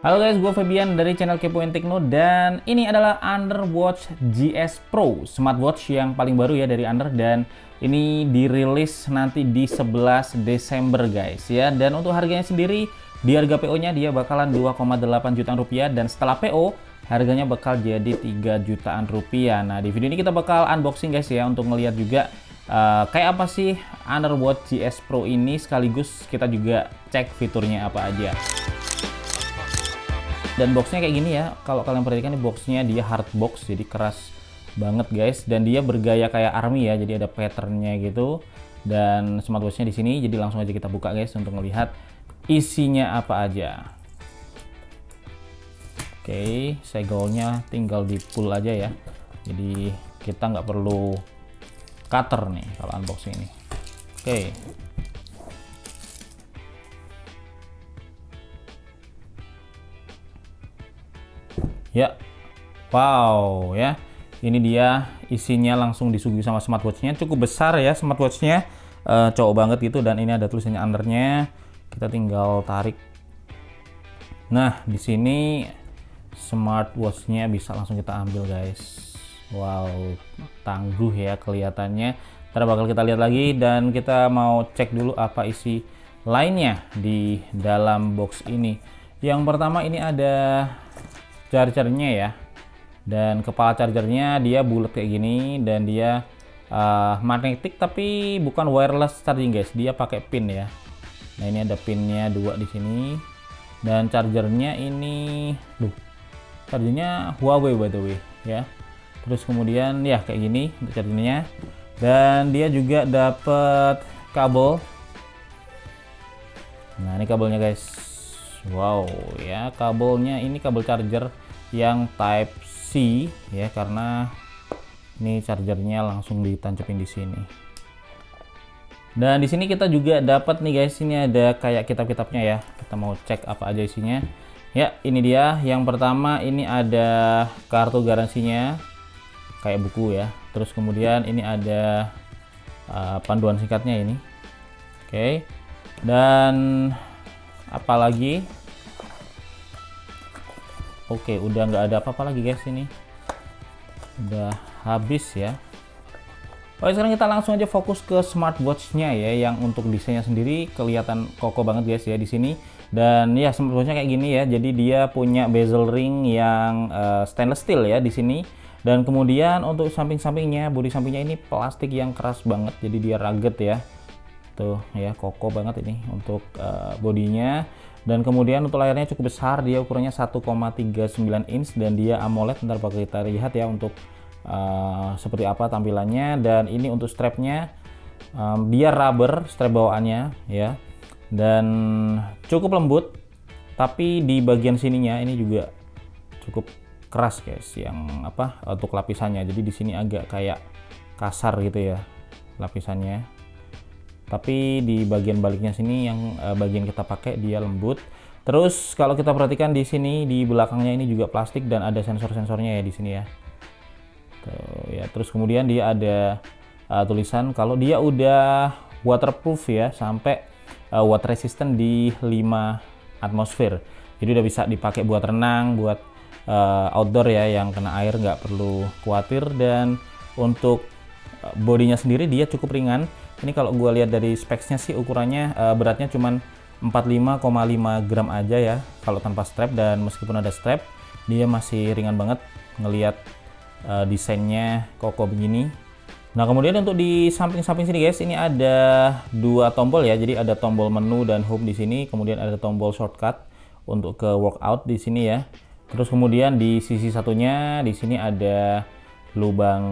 Halo guys, gue Febian dari channel Kepoin Tekno dan ini adalah Under Watch GS Pro, smartwatch yang paling baru ya dari Under, dan ini dirilis nanti di 11 Desember guys ya. Dan untuk harganya sendiri, di harga PO-nya dia bakalan 2,8 jutaan rupiah, dan setelah PO harganya bakal jadi 3 jutaan rupiah. Nah, di video ini kita bakal unboxing guys ya, untuk ngeliat juga kayak apa sih Under Watch GS Pro ini, sekaligus kita juga cek fiturnya apa aja. Dan boxnya kayak gini ya, kalau kalian perhatikan nih, boxnya dia hard box, jadi keras banget guys, dan dia bergaya kayak army ya, jadi ada patternnya gitu. Dan smartwatchnya di sini, jadi langsung aja kita buka guys untuk melihat isinya apa aja. Oke, segelnya tinggal di pull aja ya, jadi kita nggak perlu cutter nih kalau unboxing ini. Oke. Ya, wow ya, ini dia isinya, langsung disuguhi sama smartwatchnya. Cukup besar ya smartwatchnya, cowok banget gitu, dan ini ada tulisannya Undernya. Kita tinggal tarik. Nah, di sini smartwatchnya bisa langsung kita ambil guys. Wow, tangguh ya kelihatannya. Ntar bakal kita lihat lagi, dan kita mau cek dulu apa isi lainnya di dalam box ini. Yang pertama ini ada chargernya ya, dan kepala chargernya dia bulat kayak gini, dan dia magnetic tapi bukan wireless charging guys, dia pakai pin ya. Nah, ini ada pinnya 2 di sini, dan chargernya ini chargernya Huawei by the way ya. Terus kemudian ya kayak gini untuk chargernya, dan dia juga dapat kabel. Nah, ini kabelnya guys. Wow ya, kabelnya ini kabel charger yang Type C ya, karena ini chargernya langsung ditancapin di sini. Dan di sini kita juga dapat nih guys, ini ada kayak kitab-kitabnya ya. Kita mau cek apa aja isinya. Ya, ini dia. Yang pertama ini ada kartu garansinya, kayak buku ya. Terus kemudian ini ada panduan singkatnya ini. Oke. Dan apalagi? Oke, udah nggak ada apa-apa lagi guys, ini udah habis ya. Oke, sekarang kita langsung aja fokus ke smartwatchnya ya, yang untuk desainnya sendiri kelihatan kokoh banget guys ya di sini. Dan ya, smartwatchnya kayak gini ya, jadi dia punya bezel ring yang stainless steel ya di sini. Dan kemudian untuk samping-sampingnya, bodi sampingnya ini plastik yang keras banget, jadi dia rugged ya. Tuh ya, kokoh banget ini untuk bodinya. Dan kemudian untuk layarnya cukup besar, dia ukurannya 1,39 inch, dan dia AMOLED. Ntar bakal kita lihat ya untuk seperti apa tampilannya. Dan ini untuk strapnya, dia rubber strap bawaannya ya, dan cukup lembut. Tapi di bagian sininya ini juga cukup keras guys, yang untuk lapisannya. Jadi di sini agak kayak kasar gitu ya lapisannya. Tapi di bagian baliknya sini, yang bagian kita pakai, dia lembut. Terus kalau kita perhatikan di sini, di belakangnya ini juga plastik, dan ada sensor-sensornya ya di sini ya. Tuh, ya. Terus kemudian dia ada tulisan kalau dia udah waterproof ya, sampai water resistant di 5 atmosfer. Jadi udah bisa dipakai buat renang, buat outdoor ya, yang kena air nggak perlu khawatir. Dan untuk bodinya sendiri dia cukup ringan. Ini kalau gue lihat dari speksnya sih, ukurannya beratnya cuman 45,5 gram aja ya kalau tanpa strap, dan meskipun ada strap dia masih ringan banget. Ngelihat desainnya kokoh begini. Nah, kemudian untuk di samping-samping sini guys, ini ada 2 tombol ya, jadi ada tombol menu dan home di sini, kemudian ada tombol shortcut untuk ke workout di sini ya. Terus kemudian di sisi satunya di sini ada lubang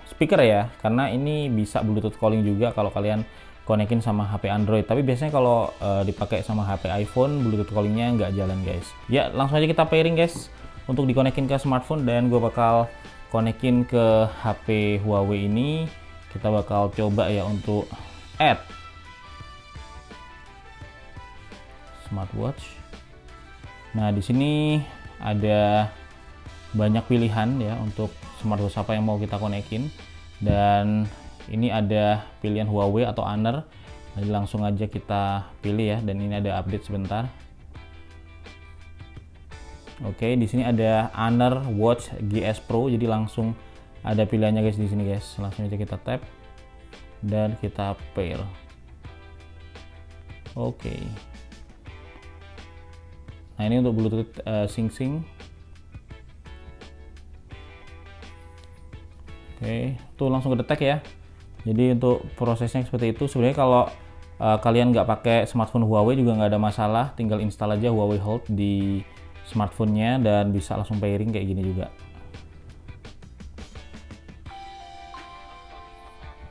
speaker ya, karena ini bisa Bluetooth calling juga kalau kalian konekin sama HP Android. Tapi biasanya kalau dipakai sama HP iPhone, Bluetooth callingnya nggak jalan guys. Ya, langsung aja kita pairing guys untuk dikonekin ke smartphone, dan gue bakal konekin ke HP Huawei ini. Kita bakal coba ya untuk add smartwatch. Nah, di sini ada banyak pilihan ya untuk smartwatch apa yang mau kita konekin, dan ini ada pilihan Huawei atau Honor. Jadi langsung aja kita pilih ya, dan ini ada update sebentar. Oke, di sini ada Honor Watch GS Pro, jadi langsung ada pilihannya guys di sini guys. Langsung aja kita tap dan kita pair. Oke. Nah, ini untuk Bluetooth sync. Oke, tuh langsung kedetek ya. Jadi untuk prosesnya seperti itu. Sebenarnya kalau kalian nggak pakai smartphone Huawei juga nggak ada masalah, tinggal install aja Huawei Hold di smartphone-nya dan bisa langsung pairing kayak gini juga.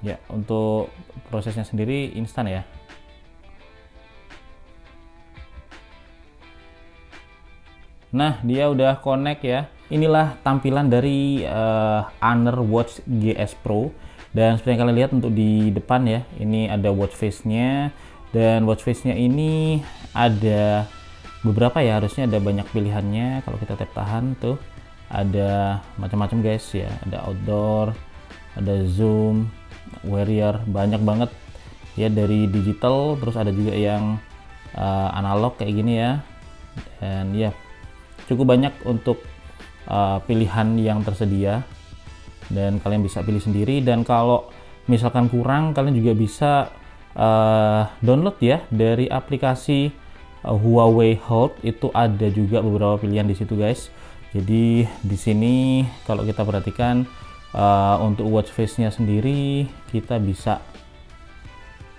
Ya, untuk prosesnya sendiri instan ya. Nah, dia udah connect ya. Inilah tampilan dari Honor Watch GS Pro. Dan seperti yang kalian lihat untuk di depan ya, ini ada watch face-nya. Dan watch face-nya ini ada beberapa ya, harusnya ada banyak pilihannya. Kalau kita tap tahan tuh, ada macam-macam guys ya. Ada outdoor, ada zoom, warrior, banyak banget ya, dari digital. Terus ada juga yang analog kayak gini ya. Dan ya, cukup banyak untuk pilihan yang tersedia dan kalian bisa pilih sendiri. Dan kalau misalkan kurang, kalian juga bisa download ya dari aplikasi Huawei Hold. Itu ada juga beberapa pilihan di situ guys. Jadi di sini kalau kita perhatikan untuk watch face-nya sendiri kita bisa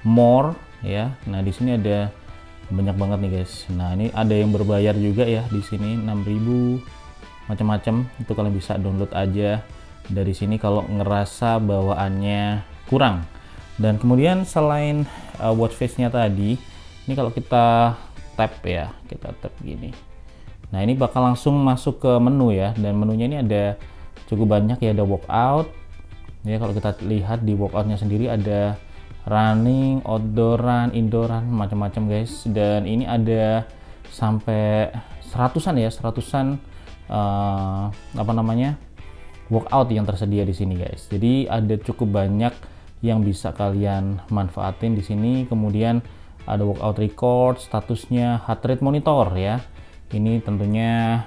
more ya. Nah, di sini ada banyak banget nih guys. Nah, ini ada yang berbayar juga ya di sini, 6.000 macam-macam. Itu kalian bisa download aja dari sini kalau ngerasa bawaannya kurang. Dan kemudian selain watch face-nya tadi, ini kalau kita tap ya, kita tap gini. Nah, ini bakal langsung masuk ke menu ya. Dan menunya ini ada cukup banyak ya, ada workout. Ya, kalau kita lihat di workoutnya sendiri ada running, outdooran, indooran, macam-macam guys. Dan ini ada sampai seratusan ya, workout yang tersedia di sini guys. Jadi ada cukup banyak yang bisa kalian manfaatin di sini. Kemudian ada workout record, statusnya heart rate monitor ya. Ini tentunya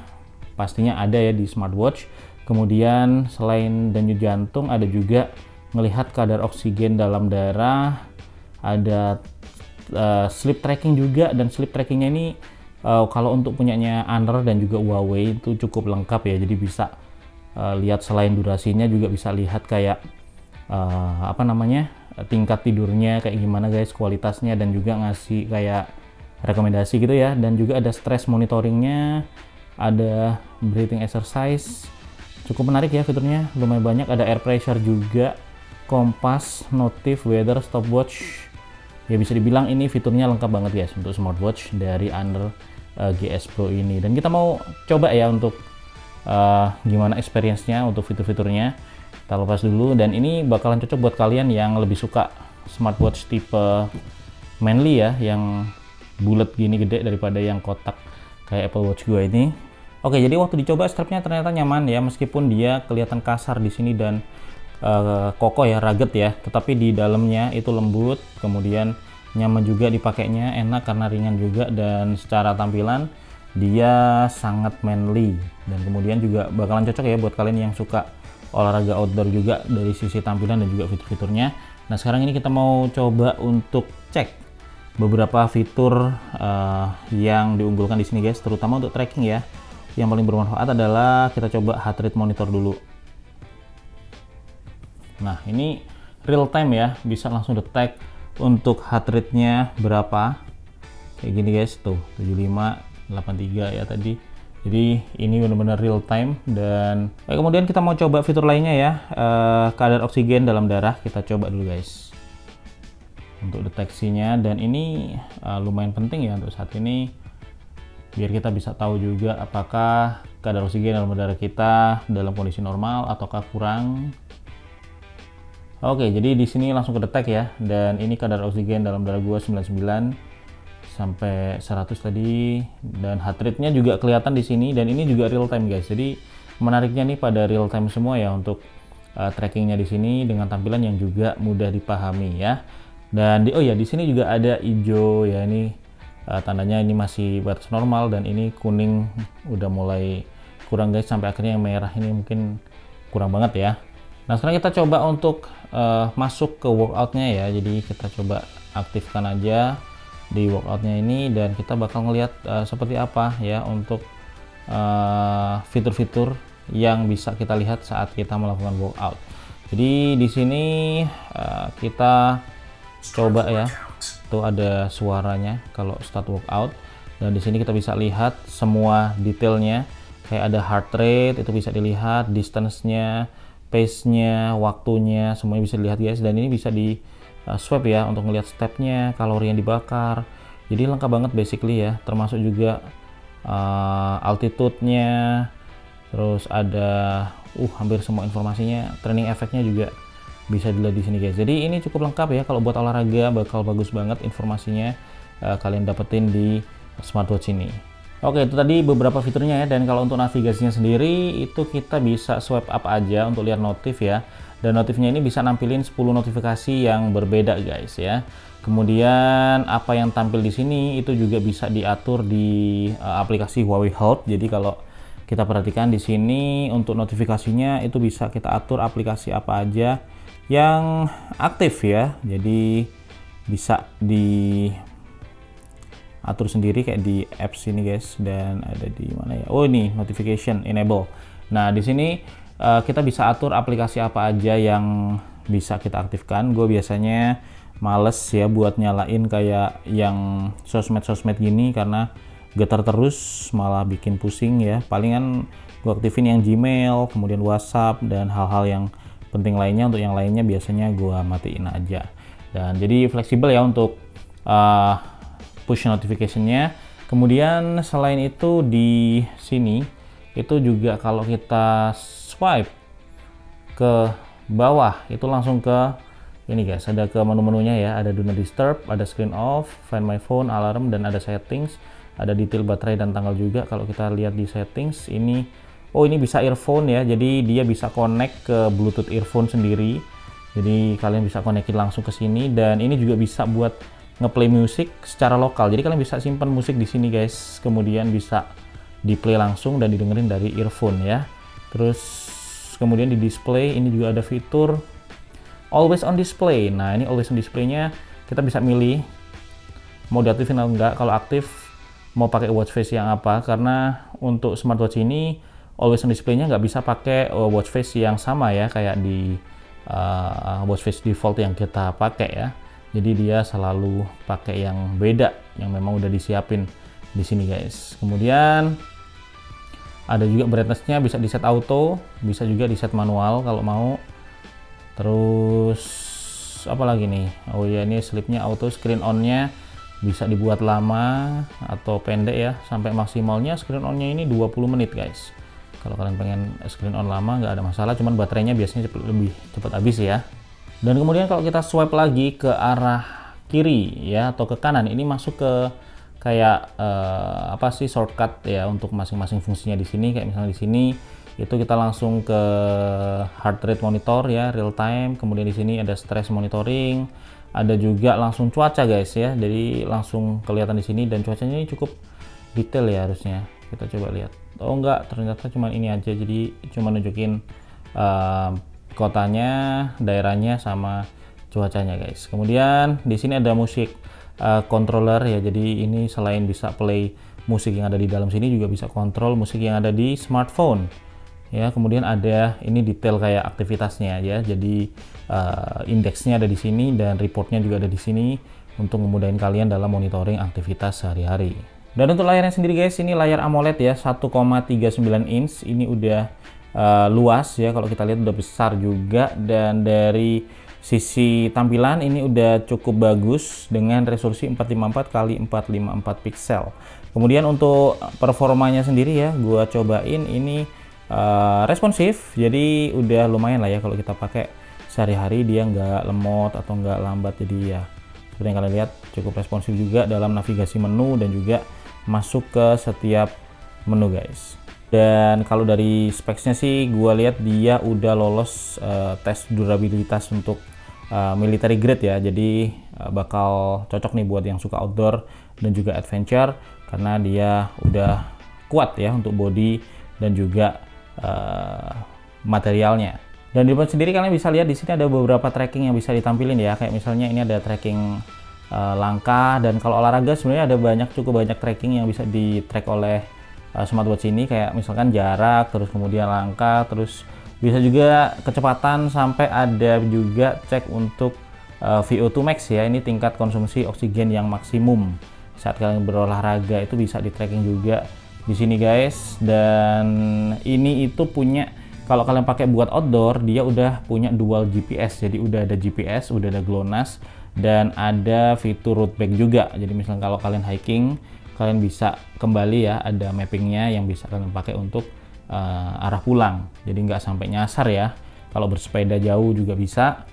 pastinya ada ya di smartwatch. Kemudian selain denyut jantung, ada juga melihat kadar oksigen dalam darah, ada sleep tracking juga. Dan sleep trackingnya ini kalau untuk punyanya Honor dan juga Huawei itu cukup lengkap ya. Jadi bisa lihat selain durasinya juga bisa lihat kayak tingkat tidurnya kayak gimana guys, kualitasnya, dan juga ngasih kayak rekomendasi gitu ya. Dan juga ada stress monitoringnya, ada breathing exercise. Cukup menarik ya fiturnya, lumayan banyak. Ada air pressure juga, kompas, notif, weather, stopwatch. Ya, bisa dibilang ini fiturnya lengkap banget guys untuk smartwatch dari Honor GS Pro ini. Dan kita mau coba ya untuk gimana experience-nya untuk fitur-fiturnya. Kita lepas dulu. Dan ini bakalan cocok buat kalian yang lebih suka smartwatch tipe manly ya, yang bulat gini gede daripada yang kotak kayak Apple Watch gue ini. Oke, jadi waktu dicoba strapnya ternyata nyaman ya, meskipun dia kelihatan kasar di sini dan kokoh ya, rugged ya, tetapi di dalamnya itu lembut. Kemudian nyaman juga dipakainya, enak karena ringan juga. Dan secara tampilan dia sangat manly. Dan kemudian juga bakalan cocok ya buat kalian yang suka olahraga outdoor juga dari sisi tampilan dan juga fitur-fiturnya. Nah, sekarang ini kita mau coba untuk cek beberapa fitur yang diunggulkan di sini guys, terutama untuk tracking ya. Yang paling bermanfaat adalah kita coba heart rate monitor dulu. Nah, ini real time ya, bisa langsung detect untuk heart rate-nya berapa. Kayak gini guys, tuh 75, 83 ya tadi. Jadi ini benar-benar real time. Dan kemudian kita mau coba fitur lainnya ya, kadar oksigen dalam darah. Kita coba dulu guys untuk deteksinya. Dan ini lumayan penting ya untuk saat ini, biar kita bisa tahu juga apakah kadar oksigen dalam darah kita dalam kondisi normal ataukah kurang. Oke, jadi di sini langsung kedetek ya. Dan ini kadar oksigen dalam darah gua 99 sampai 100 tadi. Dan heart rate-nya juga kelihatan di sini. Dan ini juga real time guys. Jadi menariknya nih pada real time semua ya untuk trackingnya di sini dengan tampilan yang juga mudah dipahami ya. Dan di sini juga ada hijau ya, ini tandanya ini masih batas normal, dan ini kuning udah mulai kurang guys, sampai akhirnya yang merah ini mungkin kurang banget ya. Nah sekarang kita coba untuk masuk ke workoutnya ya. Jadi kita coba aktifkan aja di workoutnya ini, dan kita bakal ngelihat seperti apa ya untuk fitur-fitur yang bisa kita lihat saat kita melakukan workout. Jadi di sini kita coba ya, tuh ada suaranya kalau start workout, dan di sini kita bisa lihat semua detailnya, kayak ada heart rate itu bisa dilihat, distance-nya, pace-nya, waktunya, semuanya bisa dilihat guys. Dan ini bisa di swipe ya untuk melihat step-nya, kalori yang dibakar. Jadi lengkap banget basically ya, termasuk juga altitude-nya, terus ada hampir semua informasinya, training efeknya juga bisa dilihat di sini guys. Jadi ini cukup lengkap ya, kalau buat olahraga bakal bagus banget informasinya kalian dapetin di smartwatch ini. Oke, itu tadi beberapa fiturnya ya. Dan kalau untuk navigasinya sendiri itu kita bisa swipe up aja untuk lihat notif ya. Dan notifnya ini bisa nampilin 10 notifikasi yang berbeda guys ya. Kemudian apa yang tampil di sini itu juga bisa diatur di aplikasi Huawei Health. Jadi kalau kita perhatikan di sini untuk notifikasinya itu bisa kita atur aplikasi apa aja yang aktif ya. Jadi bisa diatur sendiri kayak di apps ini guys. Dan ada di mana ya? Oh ini notification enable. Nah di sini kita bisa atur aplikasi apa aja yang bisa kita aktifkan. Gue biasanya males ya buat nyalain kayak yang sosmed gini karena getar terus, malah bikin pusing ya. Palingan gue aktifin yang Gmail, kemudian WhatsApp, dan hal-hal yang penting lainnya. Untuk yang lainnya biasanya gue matiin aja. Dan jadi fleksibel ya untuk push notification-nya. Kemudian selain itu di sini itu juga kalau kita swipe ke bawah itu langsung ke ini guys, ada ke menu-menunya ya, ada do not disturb, ada screen off, find my phone, alarm, dan ada settings, ada detail baterai dan tanggal juga. Kalau kita lihat di settings ini, ini bisa earphone ya, jadi dia bisa connect ke Bluetooth earphone sendiri. Jadi kalian bisa konekin langsung ke sini, dan ini juga bisa buat ngeplay musik secara lokal. Jadi kalian bisa simpan musik di sini guys, kemudian bisa di play langsung dan didengerin dari earphone ya. Terus kemudian di display ini juga ada fitur always on display. Nah ini always on display-nya kita bisa milih mau diaktifin atau enggak. Kalau aktif mau pakai watch face yang apa, karena untuk smartwatch ini always on display-nya nggak bisa pakai watch face yang sama ya kayak di watch face default yang kita pakai ya. Jadi dia selalu pakai yang beda, yang memang udah disiapin di sini guys. Kemudian ada juga brightness-nya bisa di set auto, bisa juga di set manual kalau mau. Terus apa lagi nih? Oh ya, ini sleep-nya auto, screen on-nya bisa dibuat lama atau pendek ya. Sampai maksimalnya screen on-nya ini 20 menit guys. Kalau kalian pengen screen on lama nggak ada masalah, cuman baterainya biasanya lebih cepat habis ya. Dan kemudian kalau kita swipe lagi ke arah kiri ya atau ke kanan, ini masuk ke kayak shortcut ya untuk masing-masing fungsinya di sini. Kayak misalnya di sini itu kita langsung ke heart rate monitor ya, real time. Kemudian di sini ada stress monitoring, ada juga langsung cuaca guys ya. Jadi langsung kelihatan di sini, dan cuacanya ini cukup detail ya harusnya. Kita coba lihat. Oh enggak, ternyata cuma ini aja. Jadi cuma nunjukin kotanya, daerahnya, sama cuacanya guys. Kemudian di sini ada musik controller ya. Jadi ini selain bisa play musik yang ada di dalam sini, juga bisa kontrol musik yang ada di smartphone ya. Kemudian ada ini detail kayak aktivitasnya ya. Jadi indeksnya ada di sini, dan reportnya juga ada di sini untuk memudahkan kalian dalam monitoring aktivitas sehari-hari. Dan untuk layarnya sendiri guys, ini layar AMOLED ya, 1,39 inch. Ini udah luas ya, kalau kita lihat udah besar juga. Dan dari sisi tampilan ini udah cukup bagus dengan resolusi 454 x 454 pixel. Kemudian untuk performanya sendiri ya, gua cobain ini responsif, jadi udah lumayan lah ya kalau kita pakai sehari-hari, dia nggak lemot atau nggak lambat. Jadi ya seperti yang kalian lihat cukup responsif juga dalam navigasi menu dan juga masuk ke setiap menu guys. Dan kalau dari speksnya sih gua lihat dia udah lolos tes durabilitas untuk military grade ya. Jadi bakal cocok nih buat yang suka outdoor dan juga adventure, karena dia udah kuat ya untuk body dan juga materialnya. Dan di depan sendiri kalian bisa lihat di sini ada beberapa tracking yang bisa ditampilin ya, kayak misalnya ini ada tracking langkah, dan kalau olahraga sebenarnya ada cukup banyak tracking yang bisa di track oleh smartwatch ini, kayak misalkan jarak, terus kemudian langkah, terus bisa juga kecepatan, sampai ada juga cek untuk VO2 max ya, ini tingkat konsumsi oksigen yang maksimum saat kalian berolahraga, itu bisa di tracking juga di sini guys. Dan ini itu punya, kalau kalian pakai buat outdoor, dia udah punya dual GPS, jadi udah ada GPS, udah ada GLONASS, dan ada fitur route back juga. Jadi misalnya kalau kalian hiking, kalian bisa kembali ya, ada mappingnya yang bisa kalian pakai untuk arah pulang, jadi nggak sampai nyasar ya. Kalau bersepeda jauh juga bisa.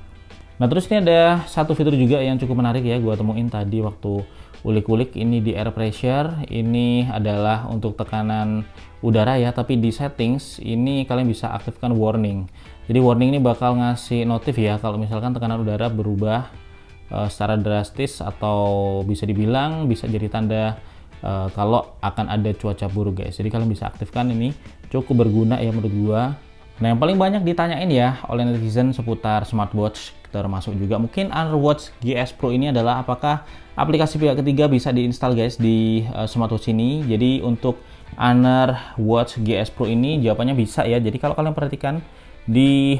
Nah terus ini ada satu fitur juga yang cukup menarik ya, gua temuin tadi waktu ulik-ulik, ini di air pressure. Ini adalah untuk tekanan udara ya, tapi di settings ini kalian bisa aktifkan warning. Jadi warning ini bakal ngasih notif ya kalau misalkan tekanan udara berubah secara drastis, atau bisa dibilang bisa jadi tanda kalau akan ada cuaca buruk guys. Jadi kalian bisa aktifkan, ini cukup berguna ya menurut gua. Nah yang paling banyak ditanyain ya oleh netizen seputar smartwatch, termasuk juga mungkin Honor Watch GS Pro ini adalah apakah aplikasi pihak ketiga bisa diinstal guys di smartwatch ini. Jadi untuk Honor Watch GS Pro ini jawabannya bisa ya. Jadi kalau kalian perhatikan di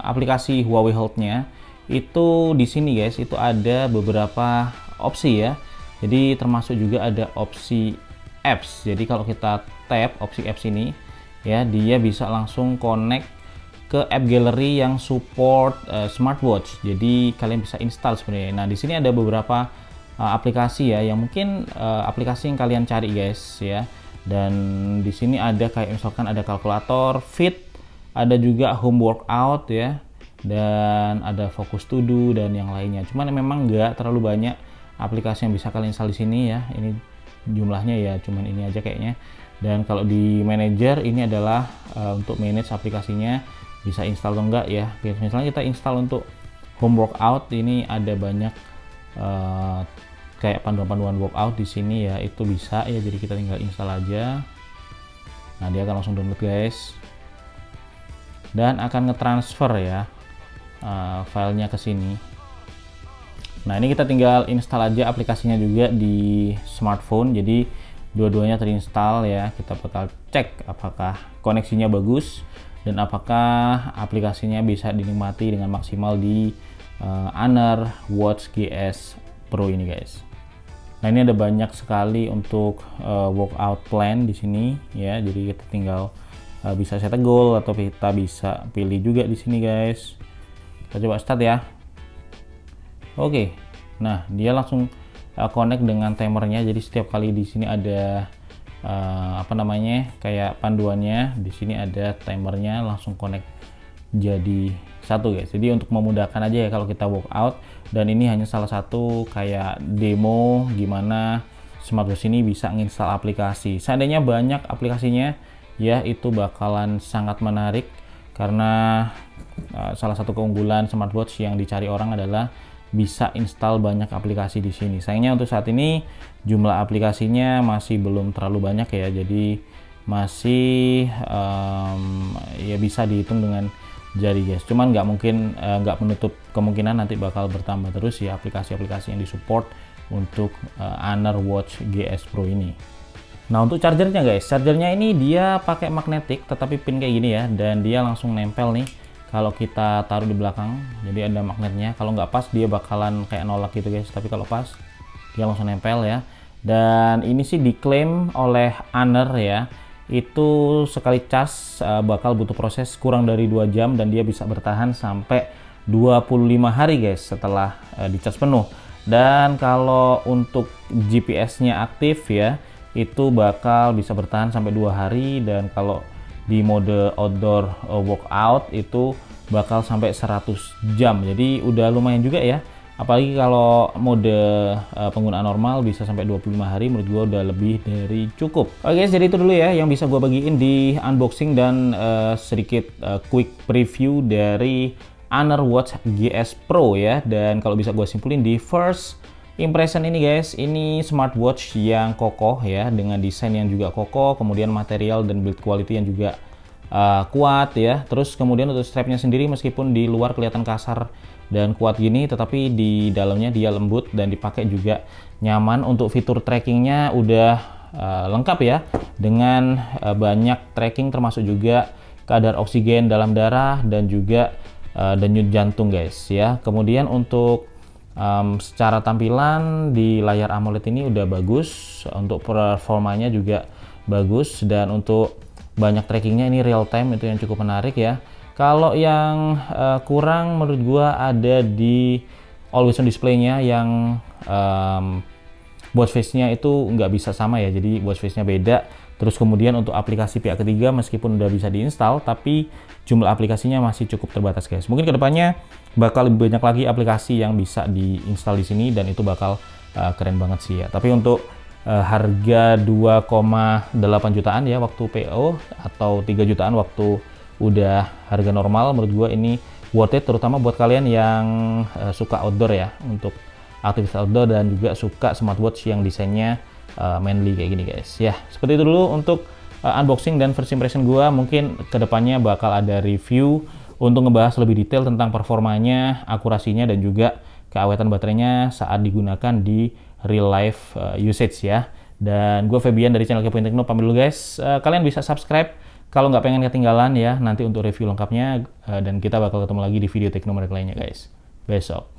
aplikasi Huawei Health-nya itu, di sini guys itu ada beberapa opsi ya. Jadi termasuk juga ada opsi apps. Jadi kalau kita tap opsi apps ini ya, dia bisa langsung connect ke app gallery yang support smartwatch. Jadi kalian bisa install sebenarnya. Nah di sini ada beberapa aplikasi ya, yang mungkin aplikasi yang kalian cari guys ya. Dan di sini ada kayak misalkan ada kalkulator, fit, ada juga home workout ya, dan ada focus to do dan yang lainnya. Cuman memang nggak terlalu banyak aplikasi yang bisa kalian install di sini ya. Ini jumlahnya ya cuman ini aja kayaknya. Dan kalau di manager ini adalah untuk manage aplikasinya, bisa install atau enggak ya. Misalnya kita install untuk home workout, ini ada banyak kayak panduan-panduan workout di sini ya, itu bisa ya. Jadi kita tinggal install aja. Nah dia akan langsung download guys, dan akan ngetransfer ya filenya ke sini. Nah ini kita tinggal install aja aplikasinya juga di smartphone, jadi dua-duanya terinstall ya. Kita bakal cek apakah koneksinya bagus dan apakah aplikasinya bisa dinikmati dengan maksimal di Honor Watch GS Pro ini guys. Nah ini ada banyak sekali untuk workout plan di sini ya, jadi kita tinggal bisa set goal, atau kita bisa pilih juga di sini guys. Kita coba start ya. Oke, nah dia langsung connect dengan timernya. Jadi setiap kali di sini ada kayak panduannya, di sini ada timernya, langsung connect jadi satu guys. Jadi untuk memudahkan aja ya kalau kita workout. Dan ini hanya salah satu kayak demo gimana smartwatch ini bisa nginstal aplikasi. Seandainya banyak aplikasinya ya, itu bakalan sangat menarik, karena salah satu keunggulan smartwatch yang dicari orang adalah bisa install banyak aplikasi di sini. Sayangnya untuk saat ini jumlah aplikasinya masih belum terlalu banyak ya, jadi masih ya bisa dihitung dengan jari guys. Cuman nggak menutup kemungkinan nanti bakal bertambah terus ya aplikasi-aplikasi yang disupport untuk Honor Watch GS Pro ini. Nah untuk chargernya guys, chargernya ini dia pakai magnetik, tetapi pin kayak gini ya, dan dia langsung nempel nih kalau kita taruh di belakang. Jadi ada magnetnya, kalau nggak pas dia bakalan kayak nolak gitu guys, tapi kalau pas dia langsung nempel ya. Dan ini sih diklaim oleh Honor ya, itu sekali cas bakal butuh proses kurang dari 2 jam, dan dia bisa bertahan sampai 25 hari guys setelah dicas penuh. Dan kalau untuk GPS-nya aktif ya, itu bakal bisa bertahan sampai 2 hari, dan kalau di mode outdoor workout itu bakal sampai 100 jam. Jadi udah lumayan juga ya, apalagi kalau mode penggunaan normal bisa sampai 25 hari, menurut gua udah lebih dari cukup. Oke guys, jadi itu dulu ya yang bisa gua bagiin di unboxing dan sedikit quick preview dari Honor Watch GS Pro ya. Dan kalau bisa gue simpulin di first impression ini guys, ini smartwatch yang kokoh ya, dengan desain yang juga kokoh, kemudian material dan build quality yang juga kuat ya. Terus kemudian untuk strapnya sendiri, meskipun di luar kelihatan kasar dan kuat gini, tetapi di dalamnya dia lembut dan dipakai juga nyaman. Untuk fitur trackingnya udah lengkap ya, dengan banyak tracking termasuk juga kadar oksigen dalam darah dan juga denyut jantung guys ya. Kemudian untuk secara tampilan di layar AMOLED ini udah bagus, untuk performanya juga bagus, dan untuk banyak trackingnya ini real time, itu yang cukup menarik ya. Kalau yang kurang menurut gua ada di always on display-nya, yang watch face-nya itu nggak bisa sama ya, jadi watch face-nya beda. Terus kemudian untuk aplikasi pihak ketiga, meskipun udah bisa diinstal, tapi jumlah aplikasinya masih cukup terbatas guys. Mungkin kedepannya bakal lebih banyak lagi aplikasi yang bisa diinstal di sini, dan itu bakal keren banget sih ya. Tapi untuk harga 2,8 jutaan ya waktu PO, atau 3 jutaan waktu udah harga normal, menurut gue ini worth it, terutama buat kalian yang suka outdoor ya, untuk aktivitas outdoor, dan juga suka smartwatch yang desainnya manly kayak gini guys ya. Seperti itu dulu untuk unboxing dan first impression gua. Mungkin kedepannya bakal ada review untuk ngebahas lebih detail tentang performanya, akurasinya, dan juga keawetan baterainya saat digunakan di real life usage ya. Dan gue Febian dari channel Kepoin Tekno pamit dulu guys. Kalian bisa subscribe kalau nggak pengen ketinggalan ya nanti untuk review lengkapnya, dan kita bakal ketemu lagi di video tekno menarik lainnya guys besok.